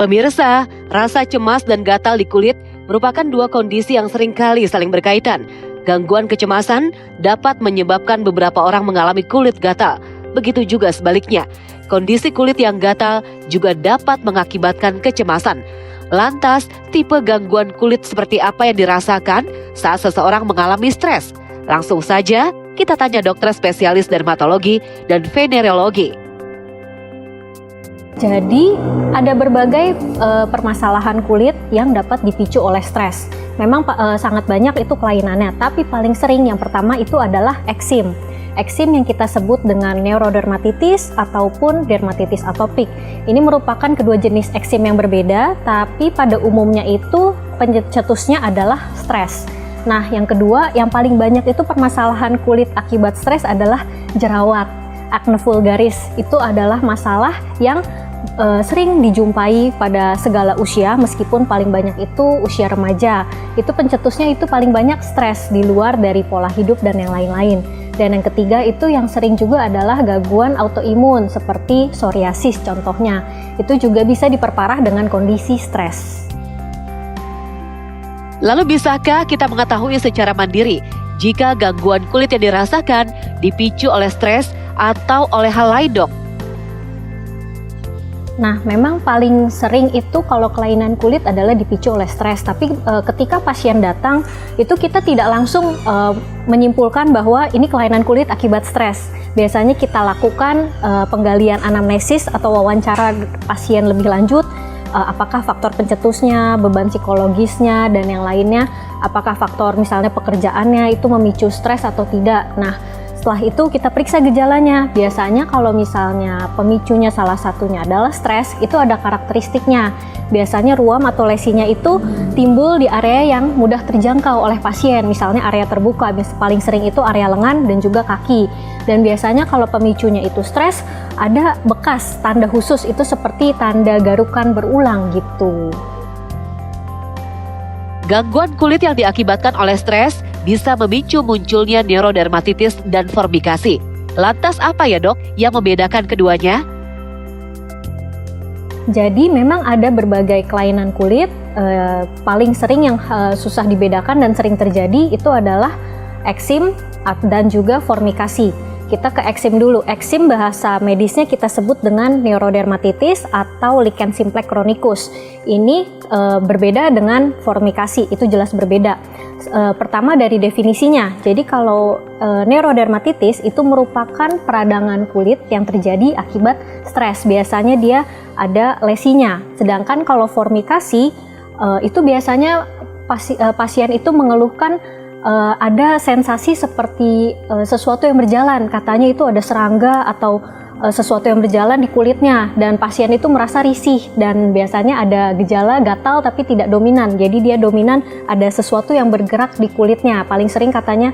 Pemirsa, rasa cemas dan gatal di kulit merupakan dua kondisi yang seringkali saling berkaitan. Gangguan kecemasan dapat menyebabkan beberapa orang mengalami kulit gatal. Begitu juga sebaliknya, kondisi kulit yang gatal juga dapat mengakibatkan kecemasan. Lantas, tipe gangguan kulit seperti apa yang dirasakan saat seseorang mengalami stres? Langsung saja kita tanya dokter spesialis dermatologi dan venerologi. Jadi ada berbagai permasalahan kulit yang dapat dipicu oleh stres. Memang sangat banyak itu kelainannya, tapi paling sering yang pertama itu adalah eksim. Eksim yang kita sebut dengan neurodermatitis ataupun dermatitis atopik. Ini merupakan kedua jenis eksim yang berbeda, tapi pada umumnya itu pencetusnya adalah stres. Nah, yang kedua, yang paling banyak itu permasalahan kulit akibat stres adalah jerawat. Akne vulgaris itu adalah masalah yang sering dijumpai pada segala usia, meskipun paling banyak itu usia remaja. Itu pencetusnya itu paling banyak stres di luar dari pola hidup dan yang lain-lain. Dan yang ketiga itu yang sering juga adalah gangguan autoimun seperti psoriasis contohnya. Itu juga bisa diperparah dengan kondisi stres. Lalu bisakah kita mengetahui secara mandiri jika gangguan kulit yang dirasakan dipicu oleh stres atau oleh hal lain, Dok? Nah, memang paling sering itu kalau kelainan kulit adalah dipicu oleh stres. Tapi ketika pasien datang, itu kita tidak langsung menyimpulkan bahwa ini kelainan kulit akibat stres. Biasanya kita lakukan penggalian anamnesis atau wawancara pasien lebih lanjut. Apakah faktor pencetusnya, beban psikologisnya, dan yang lainnya. Apakah faktor misalnya pekerjaannya itu memicu stres atau tidak. Nah, setelah itu kita periksa gejalanya. Biasanya kalau misalnya pemicunya salah satunya adalah stres, itu ada karakteristiknya. Biasanya ruam atau lesinya itu timbul di area yang mudah terjangkau oleh pasien. Misalnya area terbuka, paling sering itu area lengan dan juga kaki. Dan biasanya kalau pemicunya itu stres, ada bekas tanda khusus, itu seperti tanda garukan berulang gitu. Gangguan kulit yang diakibatkan oleh stres bisa memicu munculnya neurodermatitis dan formikasi. Lantas apa ya, Dok, yang membedakan keduanya? Jadi memang ada berbagai kelainan kulit, paling sering yang susah dibedakan dan sering terjadi itu adalah eksim dan juga formikasi. Kita ke eksim dulu. Eksim bahasa medisnya kita sebut dengan neurodermatitis atau lichen simplex chronicus. Ini berbeda dengan formikasi, itu jelas berbeda. Pertama dari definisinya. Jadi kalau neurodermatitis itu merupakan peradangan kulit yang terjadi akibat stres. Biasanya dia ada lesinya. Sedangkan kalau formikasi itu biasanya pasien itu mengeluhkan ada sensasi seperti sesuatu yang berjalan, katanya itu ada serangga atau sesuatu yang berjalan di kulitnya, dan pasien itu merasa risih dan biasanya ada gejala gatal tapi tidak dominan. Jadi dia dominan ada sesuatu yang bergerak di kulitnya. Paling sering katanya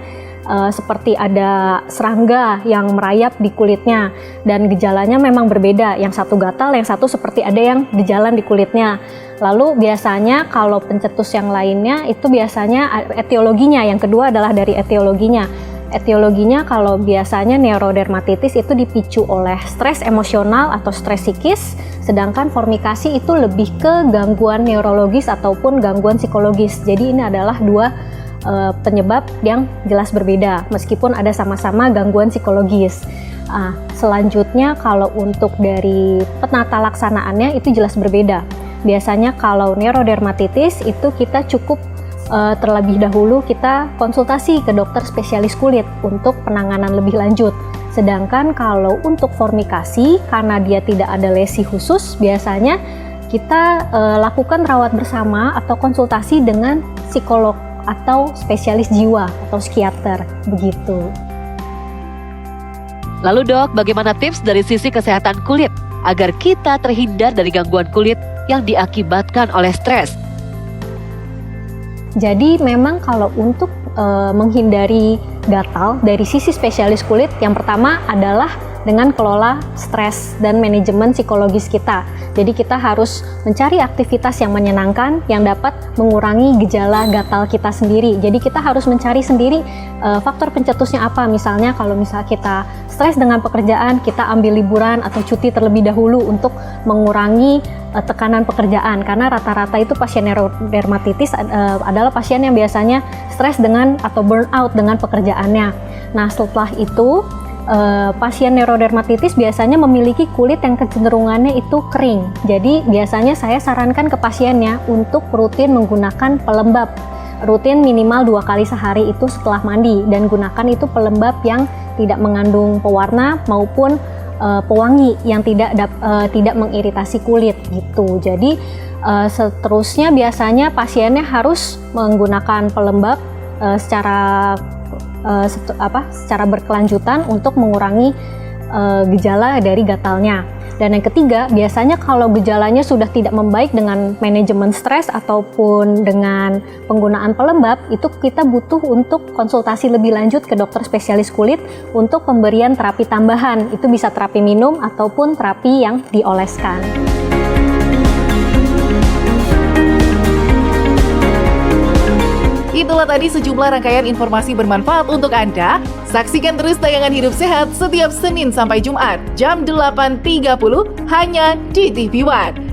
seperti ada serangga yang merayap di kulitnya, dan gejalanya memang berbeda. Yang satu gatal, yang satu seperti ada yang berjalan di kulitnya. Lalu biasanya kalau pencetus yang lainnya itu biasanya etiologinya. Yang kedua adalah dari etiologinya. Etiologinya kalau biasanya neurodermatitis itu dipicu oleh stres emosional atau stres psikis, sedangkan formikasi itu lebih ke gangguan neurologis ataupun gangguan psikologis. Jadi ini adalah dua penyebab yang jelas berbeda, meskipun ada sama-sama gangguan psikologis. Selanjutnya kalau untuk dari penata laksanaannya itu jelas berbeda. Biasanya kalau neurodermatitis itu kita cukup terlebih dahulu kita konsultasi ke dokter spesialis kulit untuk penanganan lebih lanjut. Sedangkan kalau untuk formikasi, karena dia tidak ada lesi khusus, biasanya kita lakukan rawat bersama atau konsultasi dengan psikolog atau spesialis jiwa atau psikiater, begitu. Lalu Dok, bagaimana tips dari sisi kesehatan kulit agar kita terhindar dari gangguan kulit yang diakibatkan oleh stres? Jadi memang kalau untuk menghindari gatal dari sisi spesialis kulit, yang pertama adalah dengan kelola stres dan manajemen psikologis kita. Jadi kita harus mencari aktivitas yang menyenangkan yang dapat mengurangi gejala gatal kita sendiri. Jadi kita harus mencari sendiri faktor pencetusnya apa. Misalnya kalau kita stres dengan pekerjaan, kita ambil liburan atau cuti terlebih dahulu untuk mengurangi tekanan pekerjaan, karena rata-rata itu pasien neurodermatitis adalah pasien yang biasanya stres dengan atau burnout dengan pekerjaannya. Nah, setelah itu pasien neurodermatitis biasanya memiliki kulit yang kecenderungannya itu kering. Jadi biasanya saya sarankan ke pasiennya untuk rutin menggunakan pelembab. Rutin minimal 2 kali sehari itu setelah mandi, dan gunakan itu pelembab yang tidak mengandung pewarna maupun pewangi yang tidak mengiritasi kulit gitu. Jadi seterusnya biasanya pasiennya harus menggunakan pelembab secara berkelanjutan untuk mengurangi gejala dari gatalnya. Dan yang ketiga, biasanya kalau gejalanya sudah tidak membaik dengan manajemen stres ataupun dengan penggunaan pelembab, itu kita butuh untuk konsultasi lebih lanjut ke dokter spesialis kulit untuk pemberian terapi tambahan. Itu bisa terapi minum ataupun terapi yang dioleskan. Itulah tadi sejumlah rangkaian informasi bermanfaat untuk Anda. Saksikan terus tayangan Hidup Sehat setiap Senin sampai Jumat jam 8.30 hanya di TV One.